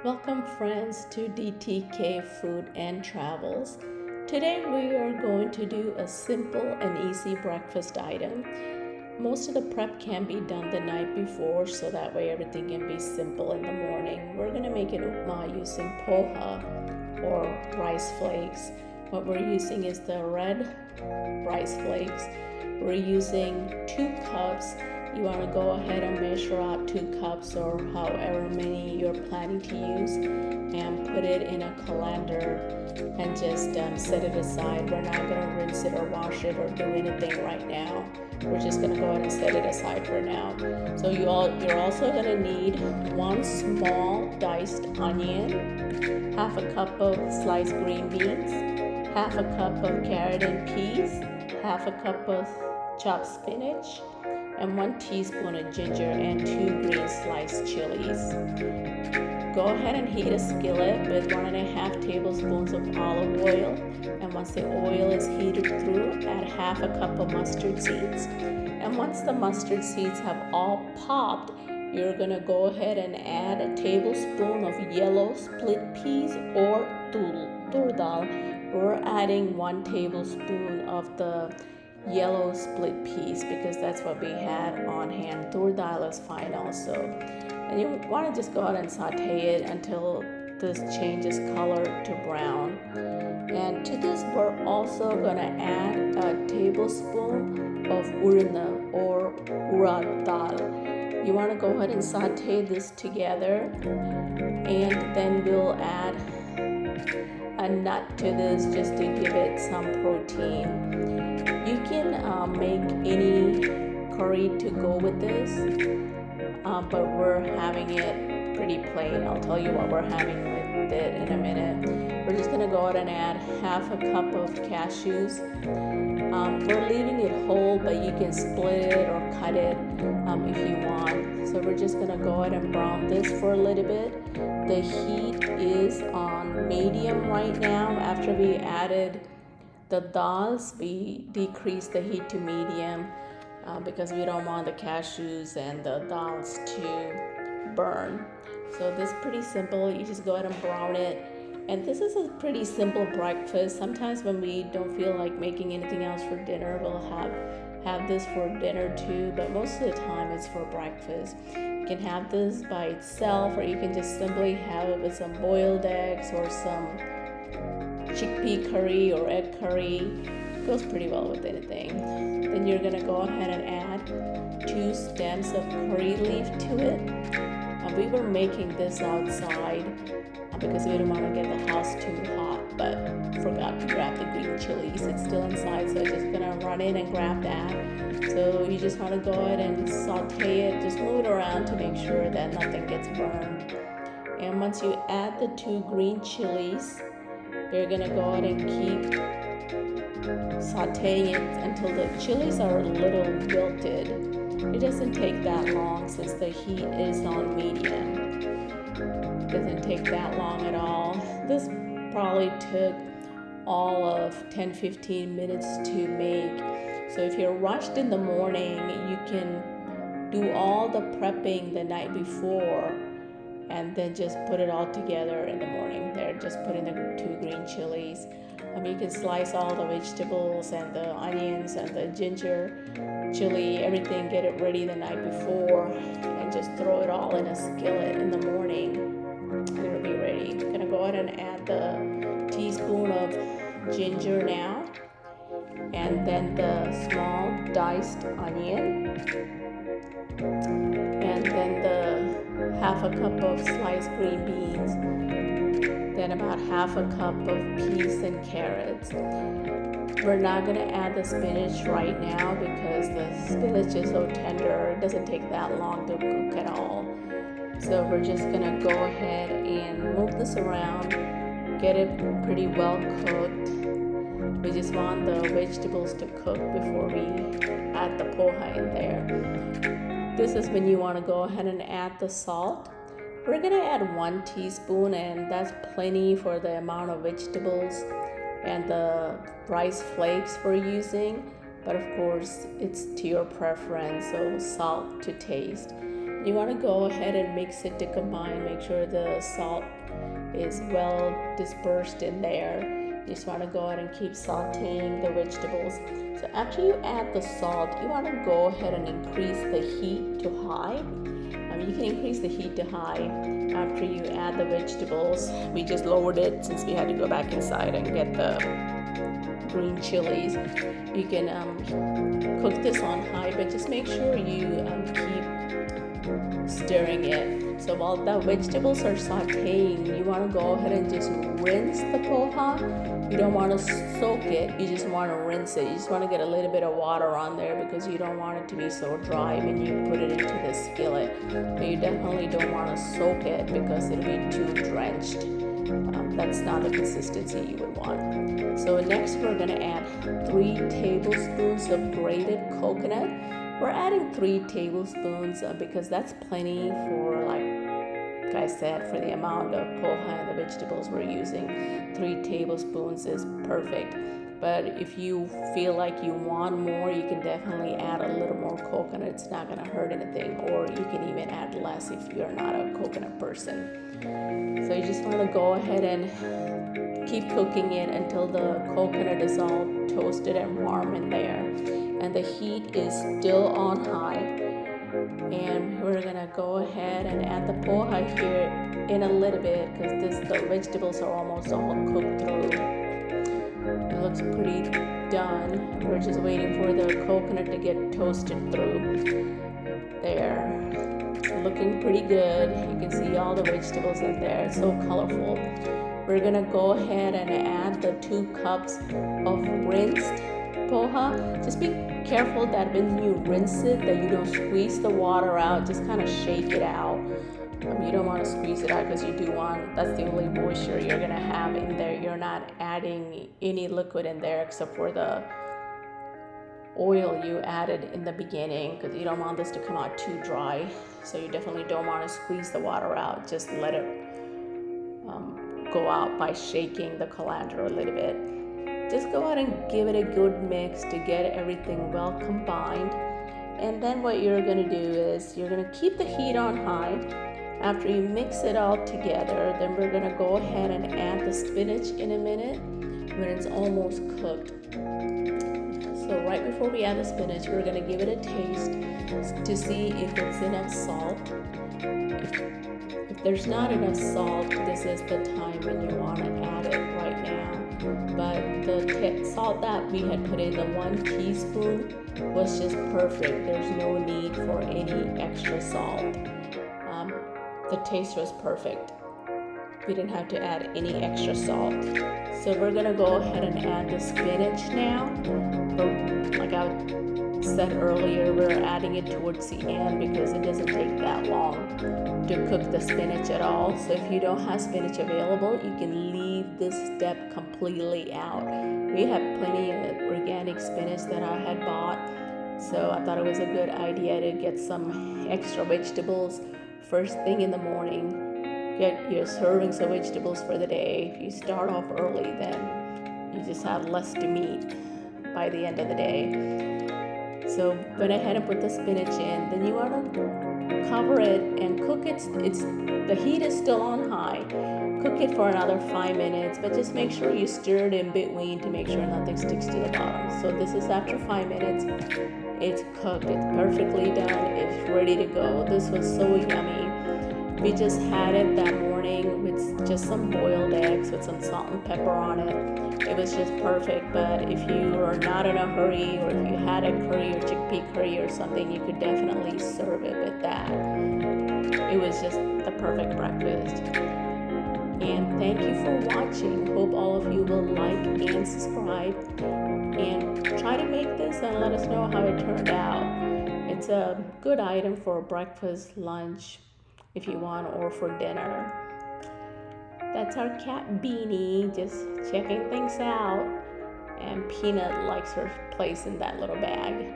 Welcome friends to DTK Food and Travels. Today we are going to do a simple and easy breakfast item. Most of the prep can be done the night before so that way everything can be simple in the morning. We're going to make it using poha or rice flakes. What we're using is the red rice flakes. We're using 2 cups. You want to go ahead and measure out 2 cups or however many you're planning to use and put it in a colander and just set it aside. We're not going to rinse it or wash it or do anything right now. We're just going to go ahead and set it aside for now. So you're also going to need 1 small diced onion, half a cup of sliced green beans, half a cup of carrot and peas, half a cup of chopped spinach, and 1 teaspoon of ginger and 2 green sliced chilies. Go ahead and heat a skillet with 1.5 tablespoons of olive oil, and once the oil is heated through, add half a cup of mustard seeds. And once the mustard seeds have all popped, you're gonna go ahead and add a tablespoon of yellow split peas or tur dal. We're adding 1 tablespoon of the yellow split peas because that's what we had on hand. Tur dal is fine also. And you want to just go ahead and saute it until this changes color to brown. And to this we're also going to add a tablespoon of urna or urad dal. You want to go ahead and saute this together, and then we'll add a nut to this just to give it some protein. You can make any curry to go with this, but we're having it pretty plain. I'll tell you what we're having with it in a minute. We're just going to go ahead and add half a cup of cashews. We're leaving it whole, but you can split it or cut it if you want. So we're just going to go ahead and brown this for a little bit. The heat is on medium right now. After we added the dals, we decreased the heat to medium because we don't want the cashews and the dals to burn. So this is pretty simple. You just go ahead and brown it. And this is a pretty simple breakfast. Sometimes when we don't feel like making anything else for dinner, we'll have this for dinner too, but most of the time it's for breakfast. You can have this by itself, or you can just simply have it with some boiled eggs or some chickpea curry or egg curry. It goes pretty well with anything. Then you're gonna go ahead and add 2 stems of curry leaf to it. We were making this outside because we didn't want to get the house too hot, but forgot to grab the green chilies. It's still inside, so I'm just gonna run in and grab that. So you just want to go ahead and saute it, just move it around to make sure that nothing gets burned. And once you add the 2 green chilies, you're gonna go ahead and keep sauteing it until the chilies are a little wilted. It doesn't take that long since the heat is on medium. It doesn't take that long at all. This probably took all of 10-15 minutes to make. So if you're rushed in the morning, you can do all the prepping the night before and then just put it all together in the morning. There, just put in the 2 green chilies. You can slice all the vegetables and the onions and the ginger, chili, everything, get it ready the night before, and just throw it all in a skillet in the morning. It'll be ready. I'm gonna go ahead and add the teaspoon of ginger now, and then the small diced onion, and then the half a cup of sliced green beans, then about half a cup of peas and carrots. We're not going to add the spinach right now because the spinach is so tender. It doesn't take that long to cook at all. So we're just going to go ahead and move this around, get it pretty well cooked. We just want the vegetables to cook before we add the poha in there. This is when you want to go ahead and add the salt. We're gonna add 1 teaspoon, and that's plenty for the amount of vegetables and the rice flakes we're using. But of course, it's to your preference, so salt to taste. You want to go ahead and mix it to combine. Make sure the salt is well dispersed in there. You just want to go ahead and keep sauteing the vegetables. So after you add the salt, you want to go ahead and increase the heat to high. You can increase the heat to high after you add the vegetables. We just lowered it since we had to go back inside and get the green chilies. You can cook this on high, but just make sure you keep stirring it. So while the vegetables are sauteing, you want to go ahead and just rinse the poha. You don't want to soak it, you just want to rinse it. You just want to get a little bit of water on there because you don't want it to be so dry when you put it into the skillet. But you definitely don't want to soak it because it'll be too drenched. That's not the consistency you would want. So next we're going to add 3 tablespoons of grated coconut. We're adding 3 tablespoons because that's plenty for, like I said, for the amount of poha and the vegetables we're using. 3 tablespoons is perfect. But if you feel like you want more, you can definitely add a little more coconut. It's not going to hurt anything. Or you can even add less if you're not a coconut person. So you just want to go ahead and keep cooking it until the coconut is all toasted and warm in there. And the heat is still on high. And we're gonna go ahead and add the poha here in a little bit because the vegetables are almost all cooked through. It looks pretty done. We're just waiting for the coconut to get toasted through. There, it's looking pretty good. You can see all the vegetables in there. It's so colorful. We're gonna go ahead and add the 2 cups of rinsed poha. Just be careful that when you rinse it that you don't squeeze the water out. Just kind of shake it out. You don't want to squeeze it out because you do want, that's the only moisture you're going to have in there. You're not adding any liquid in there except for the oil you added in the beginning because you don't want this to come out too dry. So you definitely don't want to squeeze the water out. Just let it go out by shaking the colander a little bit. Just go ahead and give it a good mix to get everything well combined. And then what you're going to do is you're going to keep the heat on high. After you mix it all together, then we're going to go ahead and add the spinach in a minute when it's almost cooked. So right before we add the spinach, we're going to give it a taste to see if it's enough salt. If there's not enough salt, this is the time when you want to add it right now. But the salt that we had put in, the 1 teaspoon, was just perfect. There's no need for any extra salt. The taste was perfect. We didn't have to add any extra salt. So we're gonna go ahead and add the spinach now. Like I said earlier, we're adding it towards the end because it doesn't take that long to cook the spinach at all. So if you don't have spinach available, you can leave this step completely out. We have plenty of organic spinach that I had bought, so I thought it was a good idea to get some extra vegetables first thing in the morning. Get your servings of vegetables for the day. If you start off early, then you just have less to meet by the end of the day. So went ahead and put the spinach in. Then you want to cover it and cook it. The heat is still on high. Cook it for another 5 minutes, but just make sure you stir it in between to make sure nothing sticks to the bottom. So this is after 5 minutes. It's cooked. It's perfectly done. It's ready to go. This was so yummy. We just had it that morning with just some boiled eggs with some salt and pepper on it. It was just perfect. But if you are not in a hurry, or if you had a curry or chickpea curry or something, you could definitely serve it with that. It was just the perfect breakfast. And thank you for watching. Hope all of you will like and subscribe and try to make this and let us know how it turned out. It's a good item for breakfast, lunch, if you want, or for dinner. That's our cat Beanie, just checking things out. And Peanut likes her place in that little bag.